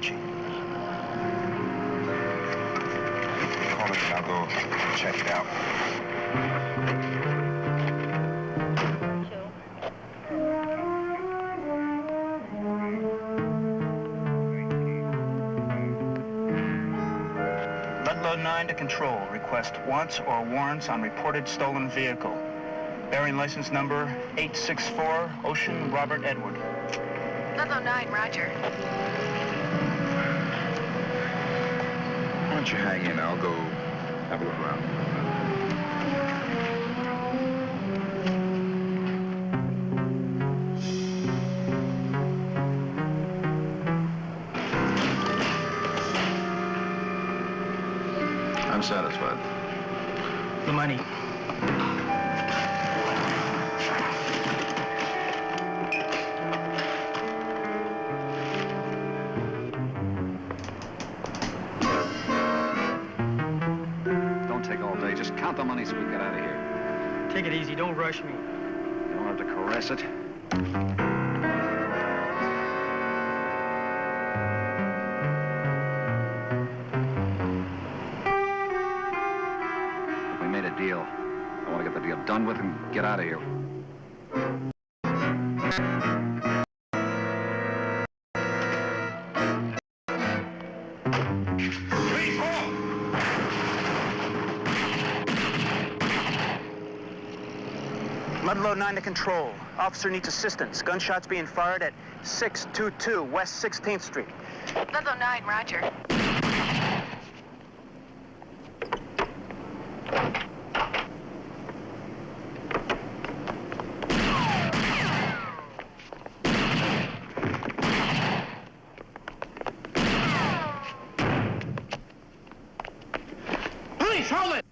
sketchy. Call it, I'll go check it out. Ludlow 9 to control. Request wants or warrants on reported stolen vehicle. Bearing license number 864, Ocean Robert Edward. Ludlow 9, roger. Why don't you hang in? I'll go have a look around. I'm satisfied. The money. Count the money so we can get out of here. Take it easy. Don't rush me. You don't have to caress it. We made a deal. I want to get the deal done with and get out of here. Ludlow 9 to control. Officer needs assistance. Gunshots being fired at 622 West 16th Street. Ludlow 9, roger. Police, hold it!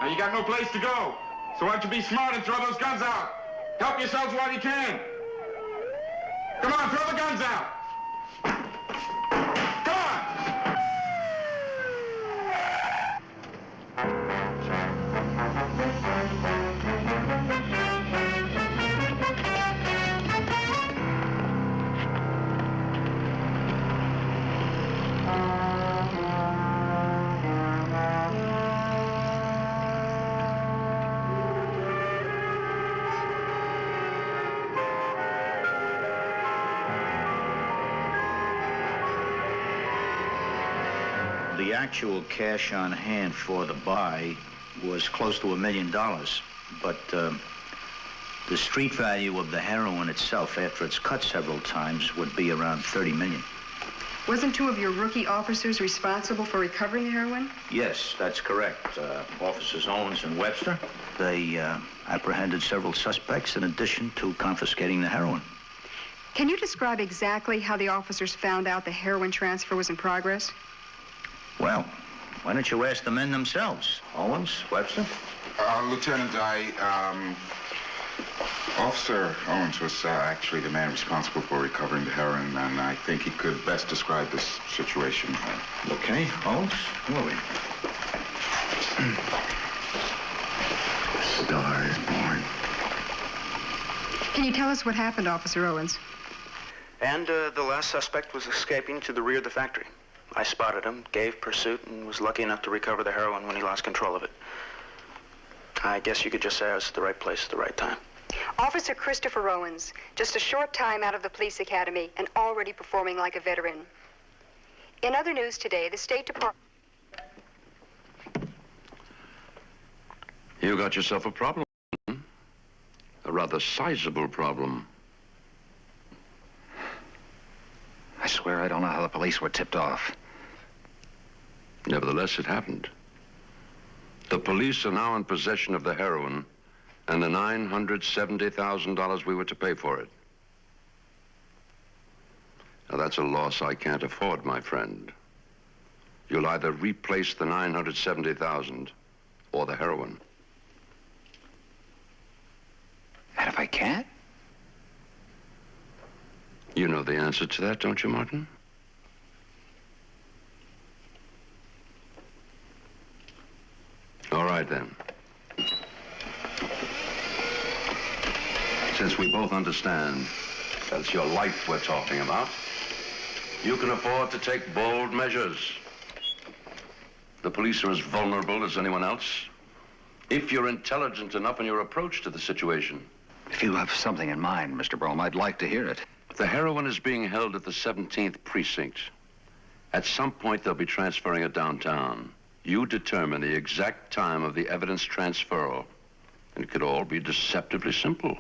You got no place to go. So why don't you be smart and throw those guns out? Help yourselves while you can. Come on, throw the guns out. Come on. The actual cash on hand for the buy was close to $1 million, but the street value of the heroin itself, after it's cut several times, would be around $30 million. Wasn't two of your rookie officers responsible for recovering the heroin? Yes, that's correct. Officers Owens and Webster. They apprehended several suspects in addition to confiscating the heroin. Can you describe exactly how the officers found out the heroin transfer was in progress? Well, why don't you ask the men themselves? Owens, Webster? Lieutenant, Officer Owens was actually the man responsible for recovering the heroin, and I think he could best describe this situation. Okay, Owens, who are we? The Star is born. Can you tell us what happened, Officer Owens? And the last suspect was escaping to the rear of the factory. I spotted him, gave pursuit, and was lucky enough to recover the heroin when he lost control of it. I guess you could just say I was at the right place at the right time. Officer Christopher Owens, just a short time out of the police academy and already performing like a veteran. In other news today, the State Department... You got yourself a problem. A rather sizable problem. I swear I don't know how the police were tipped off. Nevertheless, it happened. The police are now in possession of the heroin, And the $970,000 we were to pay for it. Now, that's a loss I can't afford, my friend. You'll either replace the $970,000 or the heroin. And if I can't? You know the answer to that, don't you, Martin? All right, then. Since we both understand that it's your life we're talking about, you can afford to take bold measures. The police are as vulnerable as anyone else. If you're intelligent enough in your approach to the situation. If you have something in mind, Mr. Brome, I'd like to hear it. The heroin is being held at the 17th precinct. At some point, they'll be transferring it downtown. You determine the exact time of the evidence transferal. And it could all be deceptively simple.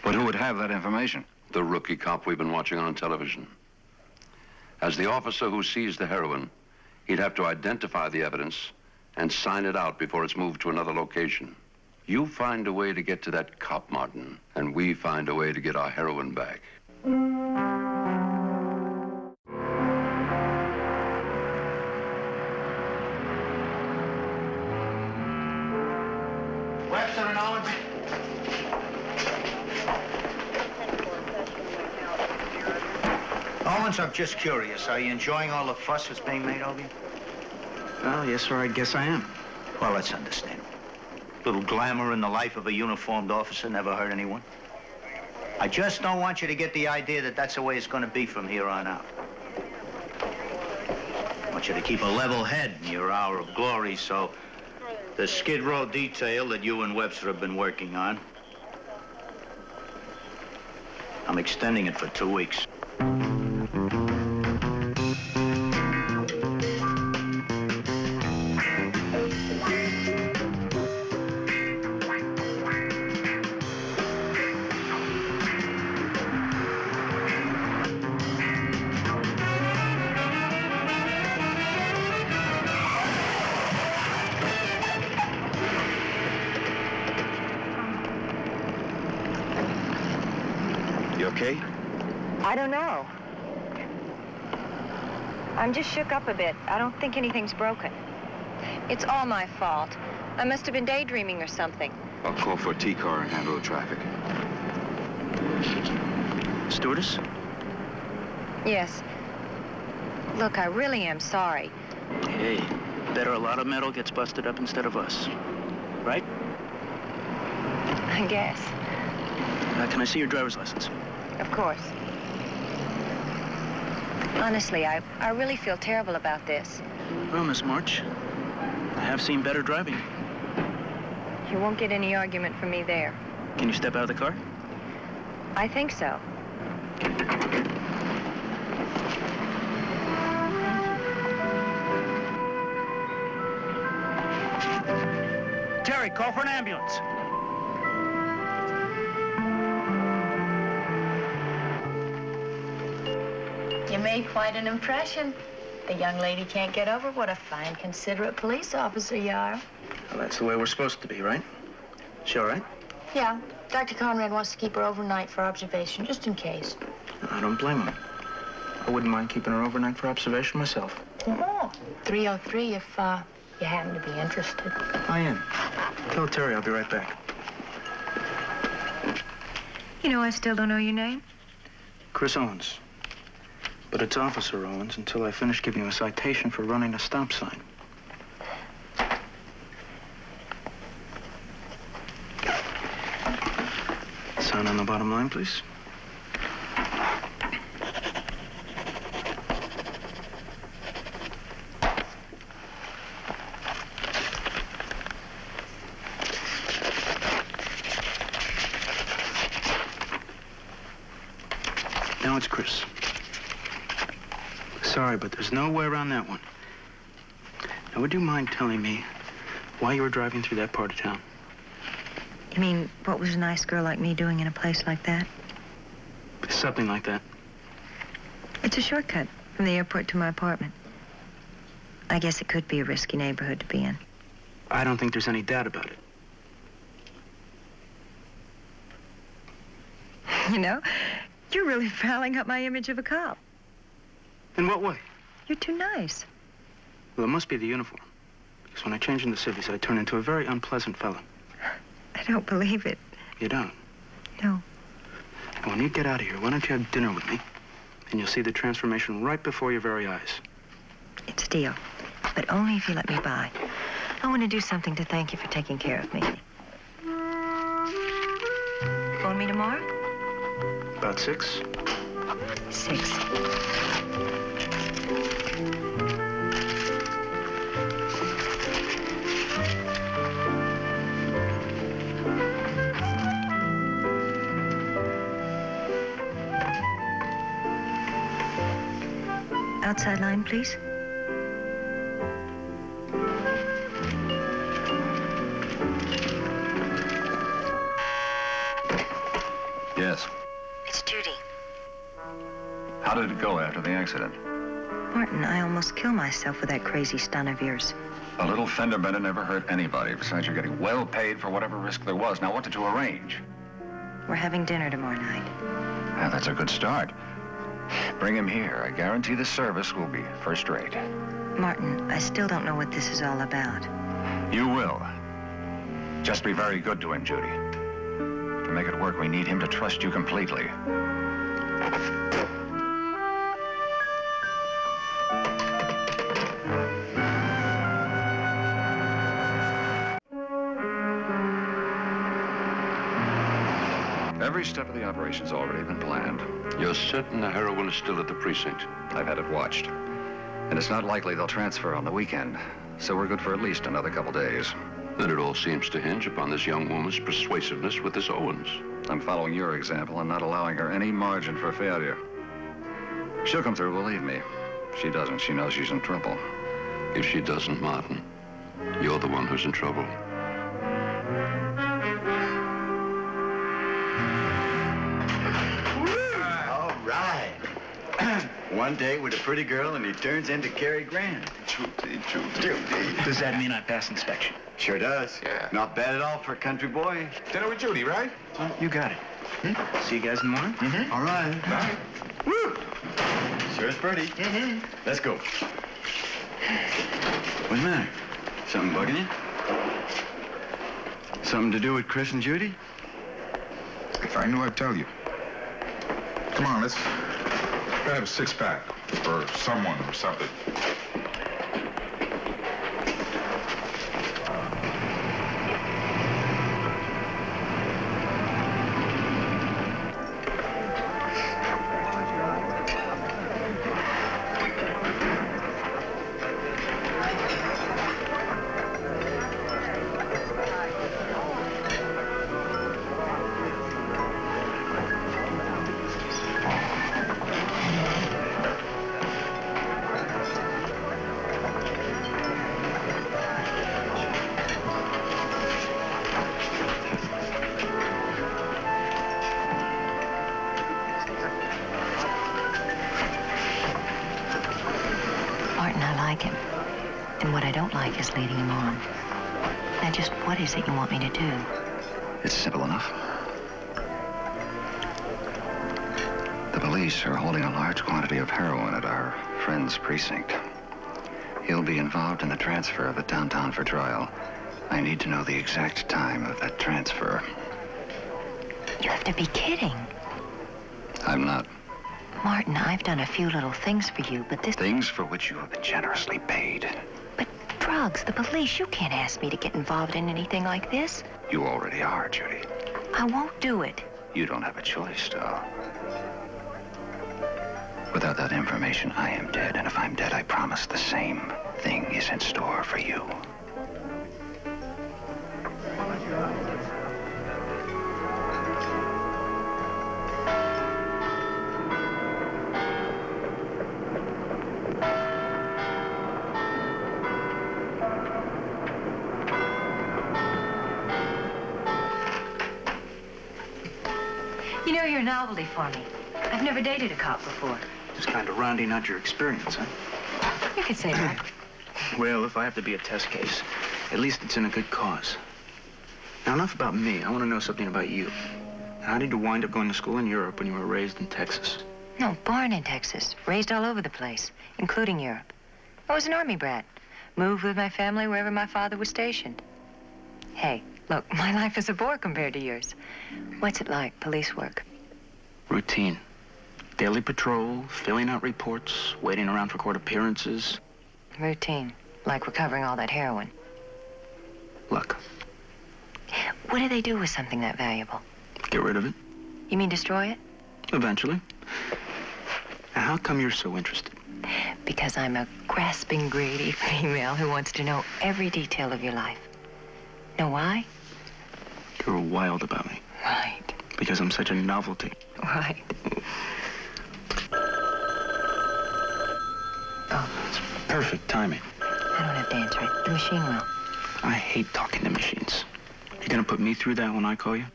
But who would have that information? The rookie cop we've been watching on television. As the officer who sees the heroin, he'd have to identify the evidence and sign it out before it's moved to another location. You find a way to get to that cop, Martin, and we find a way to get our heroin back. Webster and Owens? Owens, I'm just curious. Are you enjoying all the fuss that's being made over you? Well, yes, sir, I guess I am. Well, that's understandable. Little glamour in the life of a uniformed officer never hurt anyone. I just don't want you to get the idea that that's the way it's going to be from here on out. I want you to keep a level head in your hour of glory, so the Skid Row detail that you and Webster have been working on, I'm extending it for 2 weeks. You okay? I don't know. I'm just shook up a bit. I don't think anything's broken. It's all my fault. I must have been daydreaming or something. I'll call for a T-car and handle the traffic. Stewardess? Yes. Look, I really am sorry. Hey, better a lot of metal gets busted up instead of us. Right? I guess. Can I see your driver's license? Of course. Honestly, I really feel terrible about this. Well, Miss March, I have seen better driving. You won't get any argument from me there. Can you step out of the car? I think so. Terry, call for an ambulance. You made quite an impression. The young lady can't get over what a fine, considerate police officer you are. Well, that's the way we're supposed to be, right? She all right? Yeah. Dr. Conrad wants to keep her overnight for observation, just in case. I don't blame him. I wouldn't mind keeping her overnight for observation myself. Oh, 303 if you happen to be interested. I am. Tell Terry I'll be right back. You know, I still don't know your name. Chris Owens. But it's Officer Owens until I finish giving you a citation for running a stop sign. Sign on the bottom line, please. Now it's Chris. Sorry, but there's no way around that one. Now, would you mind telling me why you were driving through that part of town? You mean, what was a nice girl like me doing in a place like that? Something like that. It's a shortcut from the airport to my apartment. I guess it could be a risky neighborhood to be in. I don't think there's any doubt about it. You know, you're really fouling up my image of a cop. In what way? You're too nice. Well, it must be the uniform. Because when I change into civvies, I turn into a very unpleasant fellow. I don't believe it. You don't? No. And when you get out of here, why don't you have dinner with me? And you'll see the transformation right before your very eyes. It's a deal. But only if you let me by. I want to do something to thank you for taking care of me. Phone me tomorrow? About 6? 6. Outside line, please. Yes. It's Judy. How did it go after the accident? Martin, I almost killed myself with that crazy stunt of yours. A little fender bender never hurt anybody. Besides, you're getting well paid for whatever risk there was. Now, what did you arrange? We're having dinner tomorrow night. Yeah, that's a good start. Bring him here. I guarantee the service will be first rate. Martin, I still don't know what this is all about. You will. Just be very good to him, Judy. To make it work, we need him to trust you completely. Every step of the operation's already been planned. You're certain the heroine is still at the precinct? I've had it watched. And it's not likely they'll transfer on the weekend. So we're good for at least another couple days. Then it all seems to hinge upon this young woman's persuasiveness with this Owens. I'm following your example and not allowing her any margin for failure. She'll come through, believe me. If she doesn't, she knows she's in trouble. If she doesn't, Martin, you're the one who's in trouble. All right. One day with a pretty girl and he turns into Cary Grant. Judy. Does that mean I pass inspection? Sure does. Yeah. Not bad at all for a country boy. Dinner with Judy, right? You got it. See you guys in the morning? All right. Bye. Woo! Sure is pretty. Let's go. What's the matter? Something bugging you? Something to do with Chris and Judy? If I knew, I'd tell you. Come on, let's have a six-pack for someone or something. Leading him on. Now, just what is it you want me to do? It's simple enough. The police are holding a large quantity of heroin at our friend's precinct. He'll be involved in the transfer of it downtown for trial. I need to know the exact time of that transfer. You have to be kidding. I'm not. Martin, I've done a few little things for you, but this... Things for which you have been generously paid. But drugs, the police, you can't ask me to get involved in anything like this. You already are, Judy. I won't do it. You don't have a choice, though. Without that information, I am dead. And if I'm dead, I promise the same thing is in store for you. You know, you're a novelty for me. I've never dated a cop before. Just kind of rounding out your experience, huh? You could say that. Well, if I have to be a test case, at least it's in a good cause. Now, enough about me. I want to know something about you. How did you wind up going to school in Europe when you were raised in Texas? No, born in Texas. Raised all over the place, including Europe. I was an army brat. Moved with my family wherever my father was stationed. Hey, look, my life is a bore compared to yours. What's it like, police work? Routine. Daily patrol, filling out reports, waiting around for court appearances. Routine. Like recovering all that heroin. Look, What do they do with something that valuable? get rid of it. You mean destroy it? Eventually. Now, how come you're so interested? Because I'm a grasping, greedy female who wants to know every detail of your life. Know why? You're wild about me. Right. Because I'm such a novelty. Right. Oh, It's perfect timing. I don't have to answer it. The machine will. I hate talking to machines. You gonna put me through that when I call you?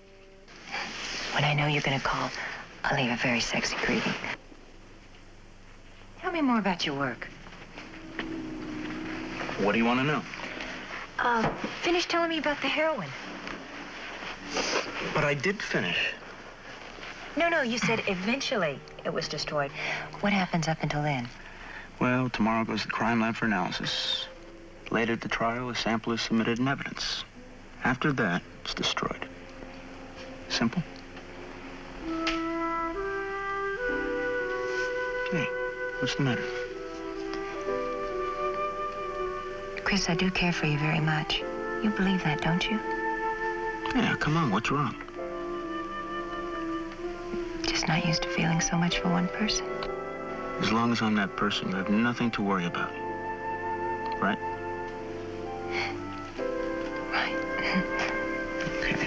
When I know you're gonna call, I'll leave a very sexy greeting. Tell me more about your work. What do you want to know? Finish telling me about the heroin. But I did finish. No, you said eventually it was destroyed. What happens up until then? Well, tomorrow goes to the crime lab for analysis. Later at the trial, a sample is submitted in evidence. After that, it's destroyed. Simple. Hey, what's the matter? Chris, I do care for you very much. You believe that, don't you? Yeah, come on, what's wrong? Just not used to feeling so much for one person. As long as I'm that person, you have nothing to worry about. Right? Right. Okay.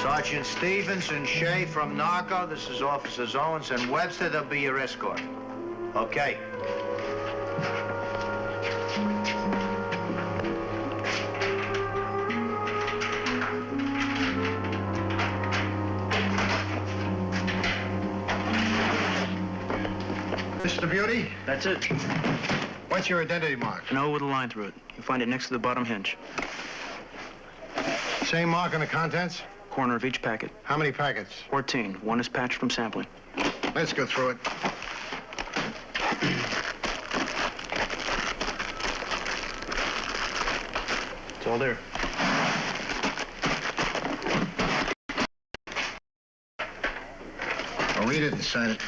Sergeant Stevens and Shea from Narco. This is Officers Owens and Webster. They'll be your escort. Okay. Mr. Beauty, That's it. what's your identity mark? An O with a line through it. You find it next to the bottom hinge. Same mark on the contents? Corner of each packet. How many packets? 14. One is patched from sampling. Let's go through it. It's all there. I'll read it and sign it.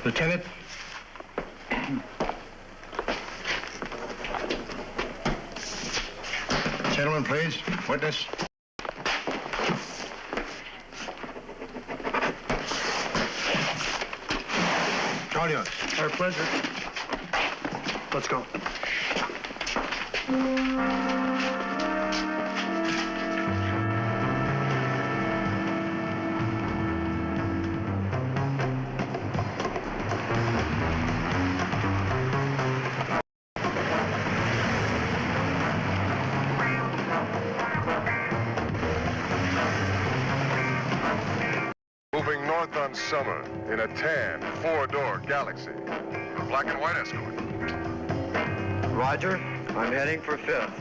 Lieutenant? Gentlemen, please. Witness. All yours. Our pleasure. Let's go. Moving north on Summer in a tan, four-door Galaxy. A black and white escort. Roger. I'm heading for 5th.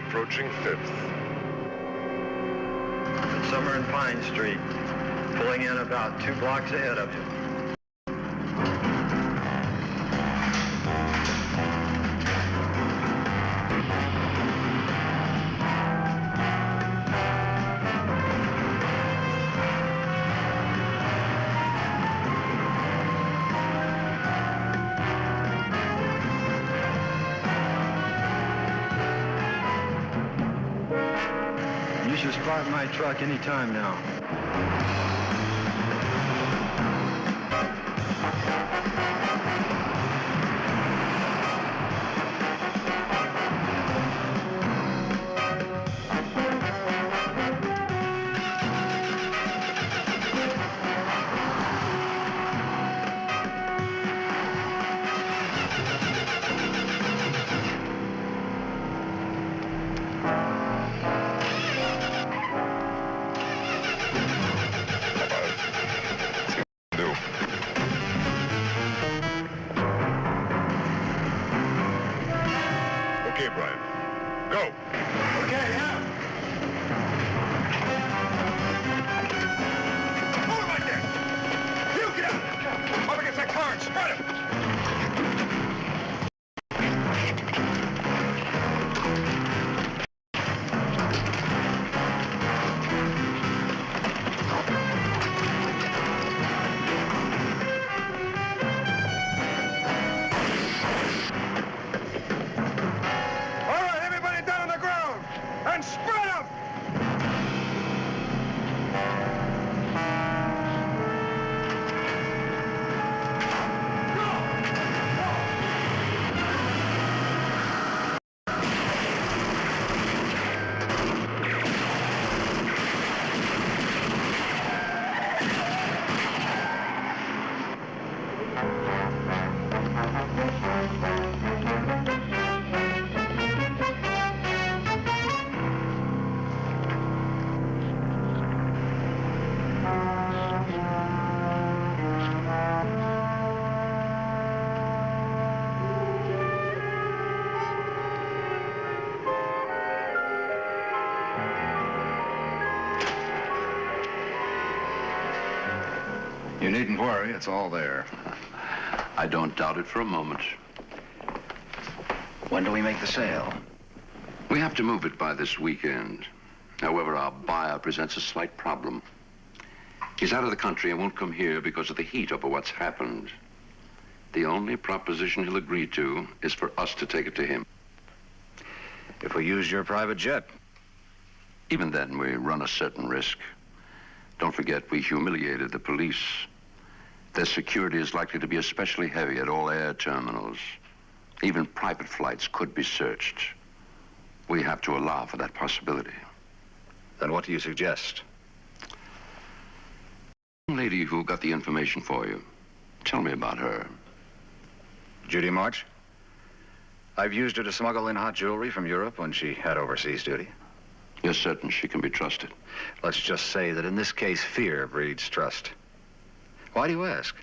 Approaching 5th. Summer and Pine Street. Pulling in about 2 blocks ahead of you. just park my truck any time now. You needn't worry, it's all there. I don't doubt it for a moment. When do we make the sale? We have to move it by this weekend. However, our buyer presents a slight problem. He's out of the country and won't come here because of the heat over what's happened. The only proposition he'll agree to is for us to take it to him. If we use your private jet? Even then, we run a certain risk. Don't forget, we humiliated the police. Their security is likely to be especially heavy at all air terminals. Even private flights could be searched. We have to allow for that possibility. Then what do you suggest? The lady who got the information for you. Tell me about her. Judy March? I've used her to smuggle in hot jewelry from Europe when she had overseas duty. You're certain she can be trusted? Let's just say that in this case, fear breeds trust. Why do you ask?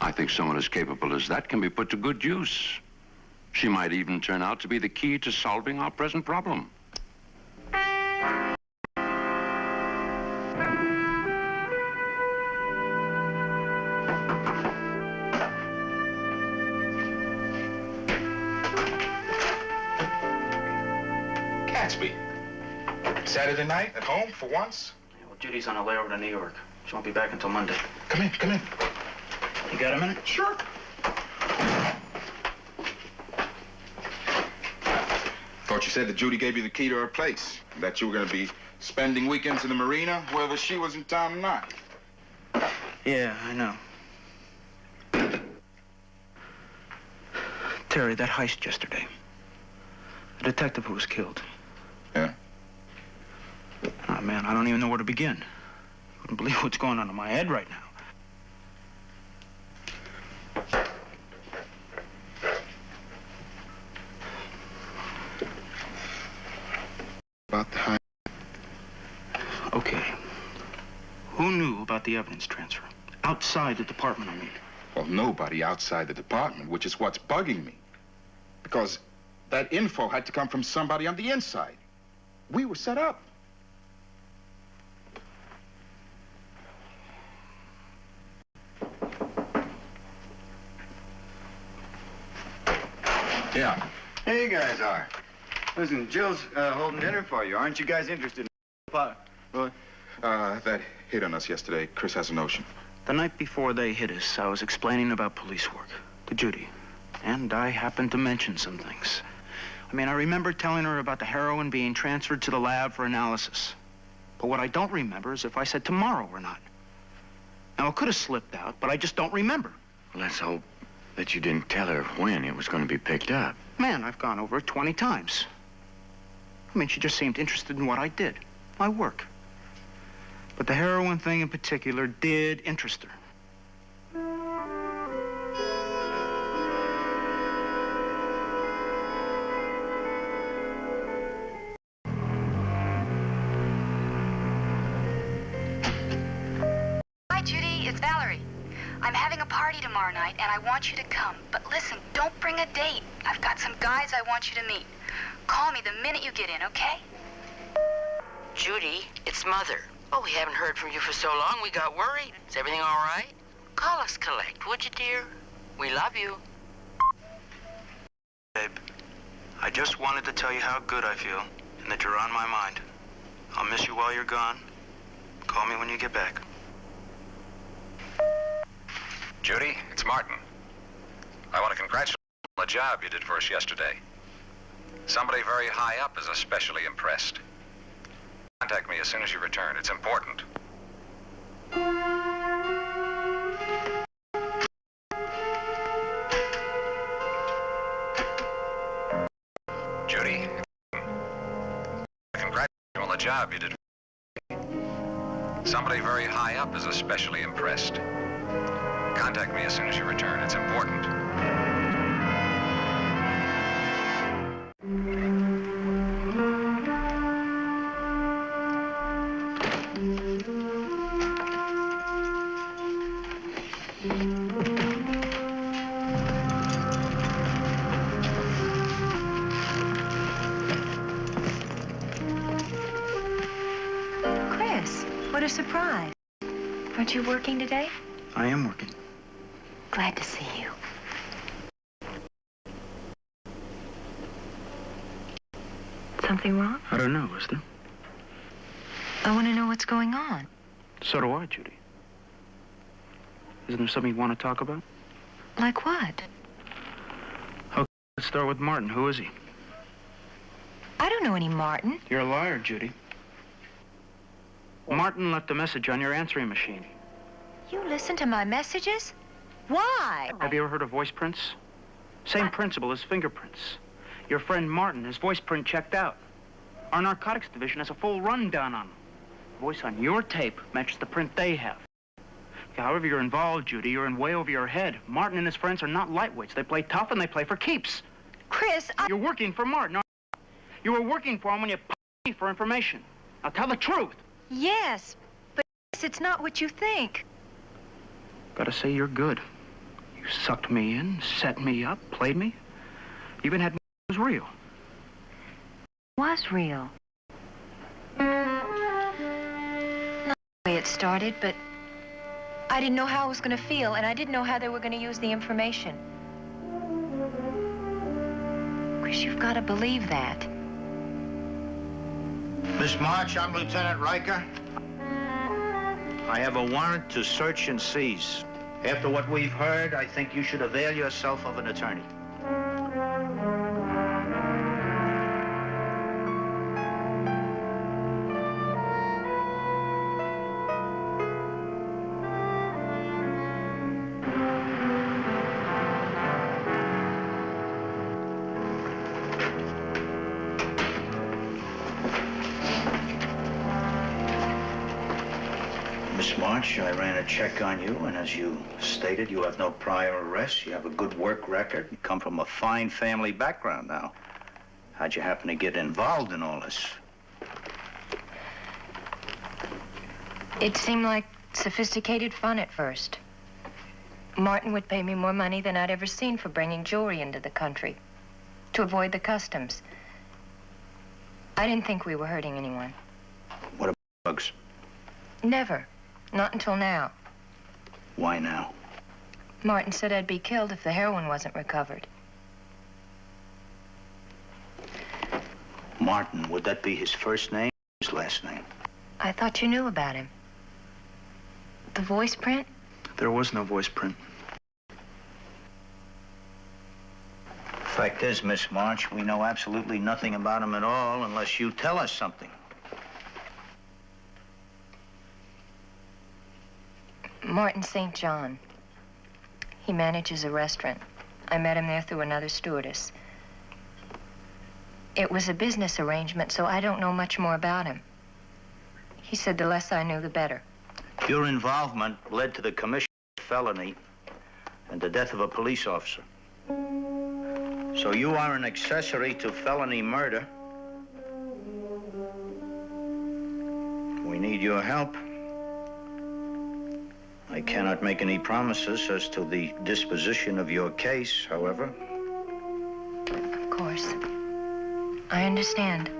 I think someone as capable as that can be put to good use. She might even turn out to be the key to solving our present problem. Gatsby. Saturday night at home for once? Yeah, well, Judy's on a layover to New York. She won't be back until Monday. Come in, come in. You got a minute? Sure. Thought you said that Judy gave you the key to her place. That you were going to be spending weekends in the marina, whether she was in town or not. Yeah, I know. Terry, that heist yesterday. The detective who was killed. Yeah? Oh, man, I don't even know where to begin. You wouldn't believe what's going on in my head right now. About the heist. Okay. Who knew about the evidence transfer? Outside the department, I mean. Well, nobody outside the department, which is what's bugging me. Because that info had to come from somebody on the inside. We were set up. Yeah. Hey, you guys are. Listen, Jill's holding dinner for you. Aren't you guys interested in pot? Really? That hit on us yesterday. Chris has a notion. The night before they hit us, I was explaining about police work to Judy. And I happened to mention some things. I mean, I remember telling her about the heroin being transferred to the lab for analysis. But what I don't remember is if I said tomorrow or not. Now, it could have slipped out, but I just don't remember. Well, let's hope that you didn't tell her when it was going to be picked up. Man, I've gone over it 20 times. I mean, she just seemed interested in what I did, my work. But the heroin thing in particular did interest her. Hi, Judy. It's Valerie. I'm having a party tomorrow night, and I want you to come. But listen, don't bring a date. I've got some guys I want you to meet. Call me the minute you get in, okay? Judy, it's Mother. Oh, we haven't heard from you for so long, we got worried. Is everything all right? Call us collect, would you, dear? We love you. Babe, I just wanted to tell you how good I feel and that you're on my mind. I'll miss you while you're gone. Call me when you get back. Judy, it's Martin. I want to congratulate you on the job you did for us yesterday. Somebody very high up is especially impressed. Contact me as soon as you return. It's important. Judy, congratulate you on the job you did. Somebody very high up is especially impressed. Contact me as soon as you return. It's important. Chris, what a surprise. Aren't you working today? I am working. Glad to see you. Something wrong? I don't know, is there? I want to know what's going on. So do I, Judy. Isn't there something you want to talk about? Like what? Okay, let's start with Martin. Who is he? I don't know any Martin. You're a liar, Judy. Martin left a message on your answering machine. You listen to my messages? Why? Have you ever heard of voice prints? Same principle as fingerprints. Your friend Martin, his voice print checked out. Our narcotics division has a full rundown on him. The voice on your tape matches the print they have. However you're involved, Judy, you're in way over your head. Martin and his friends are not lightweights. They play tough and they play for keeps. Chris, You're working for Martin, aren't you? You were working for him when you paid me for information. Now tell the truth. Yes, but it's not what you think. Gotta say you're good. You sucked me in, set me up, played me. Even had me was real. Was real. Not the way it started, but I didn't know how I was going to feel, and I didn't know how they were going to use the information. Chris, you've got to believe that. Miss March, I'm Lieutenant Riker. I have a warrant to search and seize. After what we've heard, I think you should avail yourself of an attorney. Miss March, I ran a check on you, and as you stated, you have no prior arrests. You have a good work record. You come from a fine family background now. How'd you happen to get involved in all this? It seemed like sophisticated fun at first. Martin would pay me more money than I'd ever seen for bringing jewelry into the country, to avoid the customs. I didn't think we were hurting anyone. What about drugs? Never. Not until now. Why now? Martin said I'd be killed if the heroin wasn't recovered. Martin, would that be his first name or his last name? I thought you knew about him. The voice print? There was no voice print. Fact is, Miss March, we know absolutely nothing about him at all unless you tell us something. Martin St. John. He manages a restaurant. I met him there through another stewardess. It was a business arrangement, so I don't know much more about him. He said the less I knew, the better. Your involvement led to the commission of felony and the death of a police officer. So you are an accessory to felony murder. We need your help. I cannot make any promises as to the disposition of your case, however. Of course. I understand.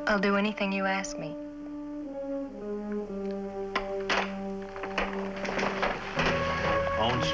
I'll do anything you ask me. Owens?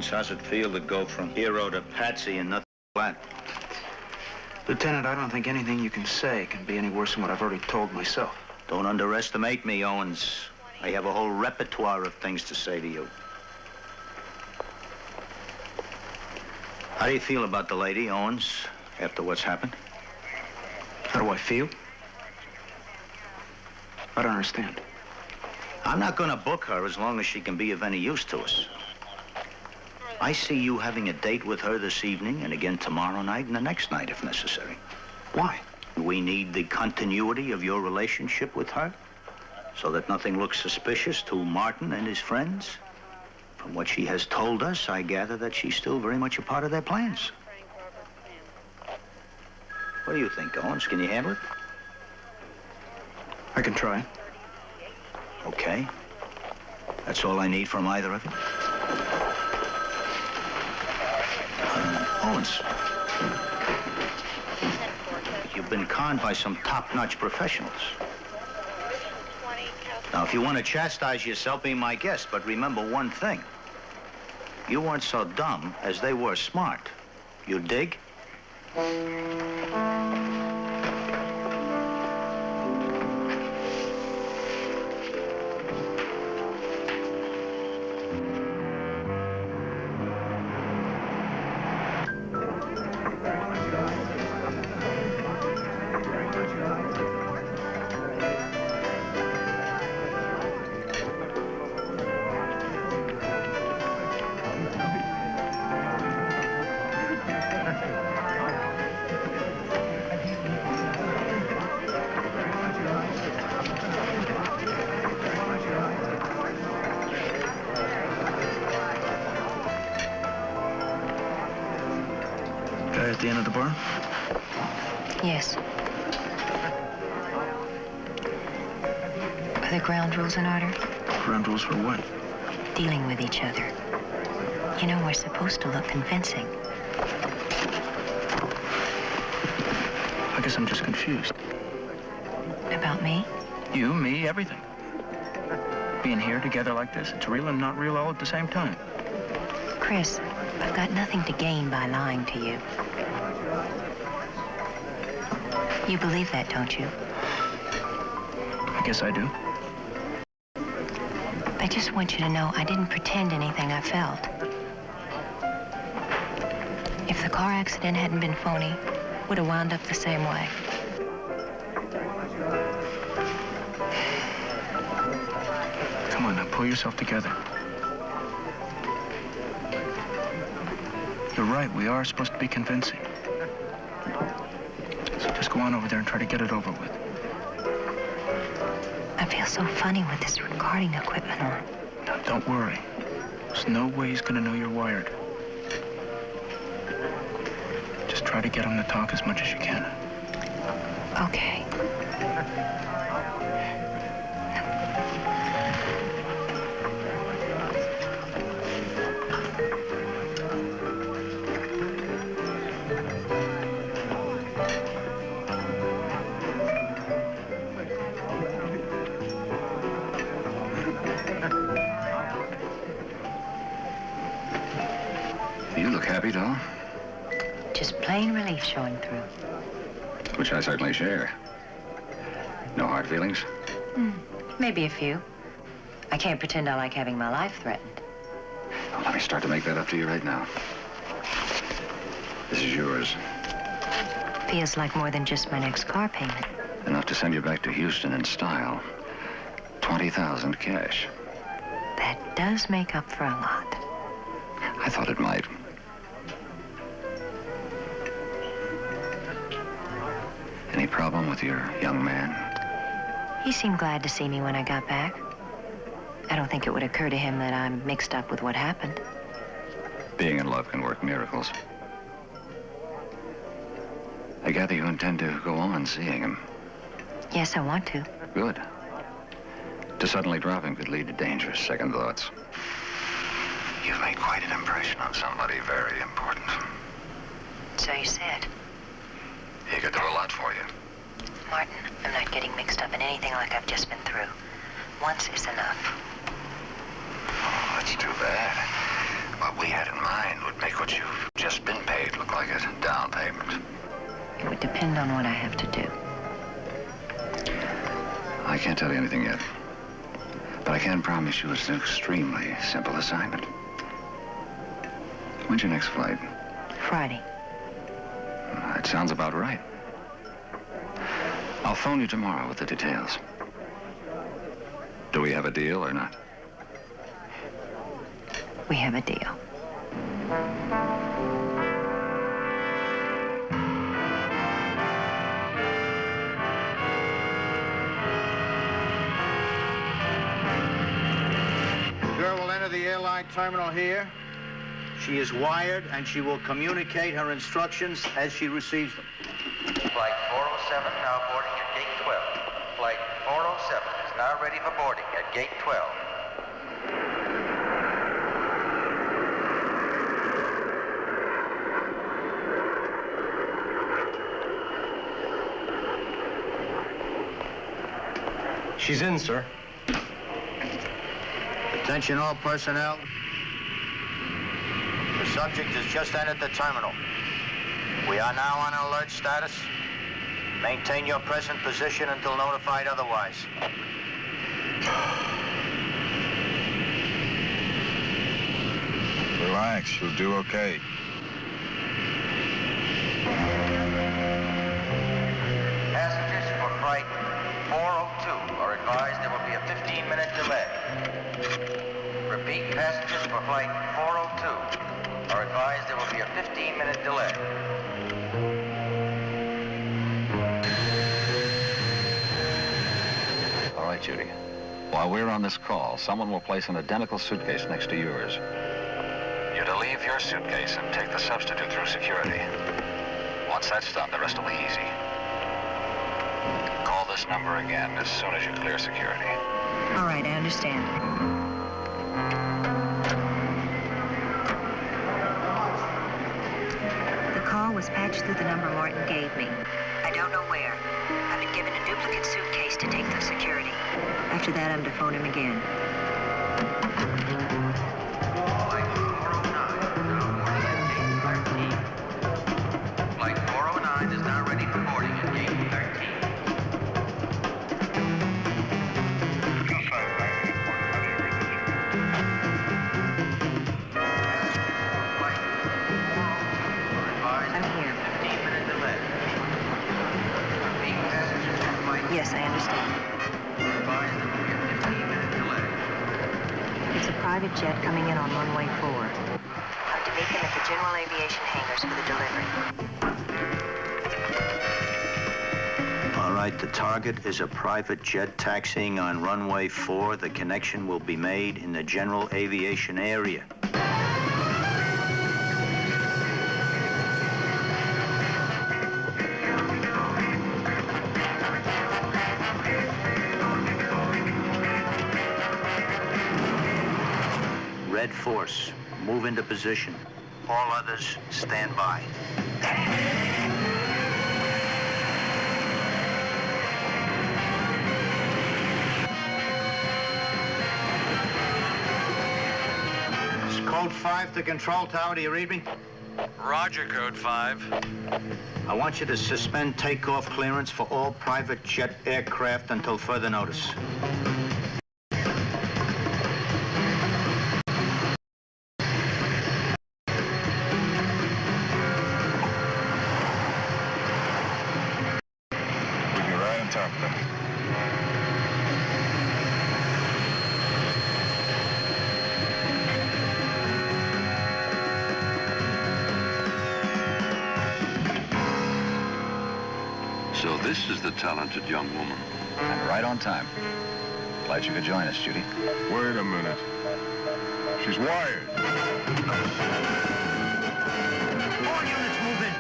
How's it feel to go from hero to patsy and nothing flat? Lieutenant, I don't think anything you can say can be any worse than what I've already told myself. Don't underestimate me, Owens. I have a whole repertoire of things to say to you. How do you feel about the lady, Owens, after what's happened? How do I feel? I don't understand. I'm not going to book her as long as she can be of any use to us. I see you having a date with her this evening and again tomorrow night and the next night if necessary. Why? We need the continuity of your relationship with her so that nothing looks suspicious to Martin and his friends. From what she has told us, I gather that she's still very much a part of their plans. What do you think, Owens? Can you handle it? I can try. Okay. That's all I need from either of you. Owens, you've been conned by some top-notch professionals. Now, if you want to chastise yourself, be my guest, but remember one thing. You weren't so dumb as they were smart. You dig? At the end of the bar? Yes. Are the ground rules in order? Ground rules for what? Dealing with each other. You know, we're supposed to look convincing. I guess I'm just confused. About me? You, me, everything. Being here together like this, it's real and not real all at the same time. Chris, I've got nothing to gain by lying to you. You believe that, don't you? I guess I do. I just want you to know I didn't pretend anything I felt. If the car accident hadn't been phony, would have wound up the same way. Come on, now, pull yourself together. You're right, we are supposed to be convincing. So just go on over there and try to get it over with. I feel so funny with this recording equipment on. Now, don't worry. There's no way he's gonna know you're wired. Just try to get him to talk as much as you can. Okay. Happy, doll? Just plain relief showing through. Which I certainly share. No hard feelings? Maybe a few. I can't pretend I like having my life threatened. Well, let me start to make that up to you right now. This is yours. Feels like more than just my next car payment. Enough to send you back to Houston in style. 20,000 cash. That does make up for a lot. I thought it might. Any problem with your young man? He seemed glad to see me when I got back. I don't think it would occur to him that I'm mixed up with what happened. Being in love can work miracles. I gather you intend to go on seeing him. Yes, I want to. Good. To suddenly drop him could lead to dangerous second thoughts. You've made quite an impression on somebody very important. So you said. He could do a lot for you. Martin, I'm not getting mixed up in anything like I've just been through. Once is enough. Oh, that's too bad. What we had in mind would make what you've just been paid look like a down payment. It would depend on what I have to do. I can't tell you anything yet. But I can promise you it's an extremely simple assignment. When's your next flight? Friday. That sounds about right. I'll phone you tomorrow with the details. Do we have a deal or not? We have a deal. Girl will enter the airline terminal here. She is wired, and she will communicate her instructions as she receives them. Flight 407 now boarding at gate 12. Flight 407 is now ready for boarding at gate 12. She's in, sir. Attention all personnel. The subject has just entered the terminal. We are now on alert status. Maintain your present position until notified otherwise. Relax, you'll do okay. Passengers for flight 402 are advised there will be a 15-minute delay. Repeat, passengers for flight 402 are advised there will be a 15-minute delay. All right, Judy. While we're on this call, someone will place an identical suitcase next to yours. You're to leave your suitcase and take the substitute through security. Once that's done, the rest will be easy. Call this number again as soon as you clear security. All right, I understand. The call was patched through the number Martin gave me. I don't know where. I've been given a duplicate suitcase to take through security. After that, I'm to phone him again. Flight 409 is now ready for boarding at gate 13. I'm here. 15-minute delay. Repeat, passengers for flight Yes, I understand. are advised there will be a 15-minute delay. It's a private jet coming in on runway 4. I'm to meet them at the General Aviation hangars for the delivery. All right, the target is a private jet taxiing on runway 4. The connection will be made in the general aviation area. Red Force, move into position. All others, stand by. It's code 5 to control tower. Do you read me? Roger, Code 5. I want you to suspend takeoff clearance for all private jet aircraft until further notice. We'll be right on top of them. So this is the talented young woman. And right on time. Glad you could join us, Judy. Wait a minute. She's wired. All units move in.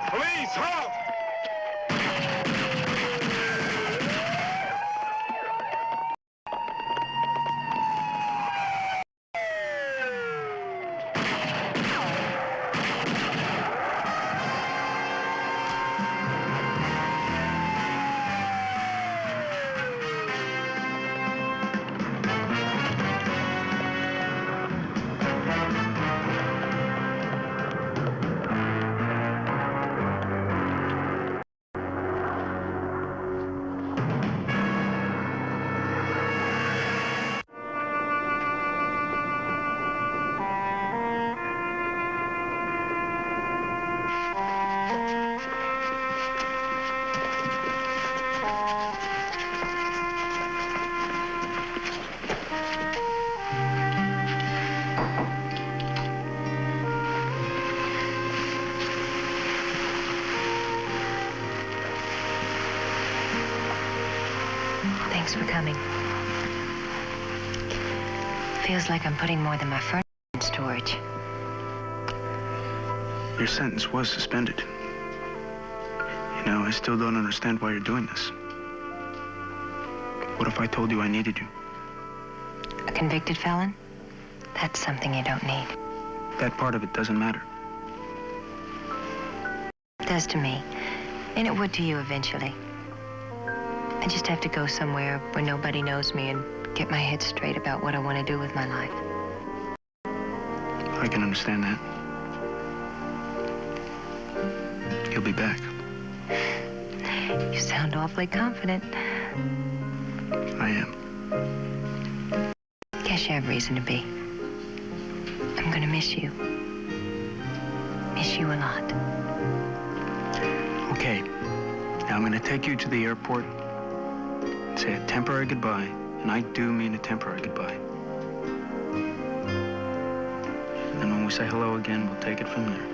Police, halt! Thanks for coming. Feels like I'm putting more than my furniture in storage. Your sentence was suspended. You know, I still don't understand why you're doing this. What if I told you I needed you? A convicted felon? That's something you don't need. That part of it doesn't matter. It does to me. And it would to you eventually. I just have to go somewhere where nobody knows me and get my head straight about what I want to do with my life. I can understand that. You'll be back. You sound awfully confident. I am. Guess you have reason to be. I'm gonna miss you. Miss you a lot. Okay. Now I'm gonna take you to the airport. Say a temporary goodbye, and I do mean a temporary goodbye. And then when we say hello again, we'll take it from there.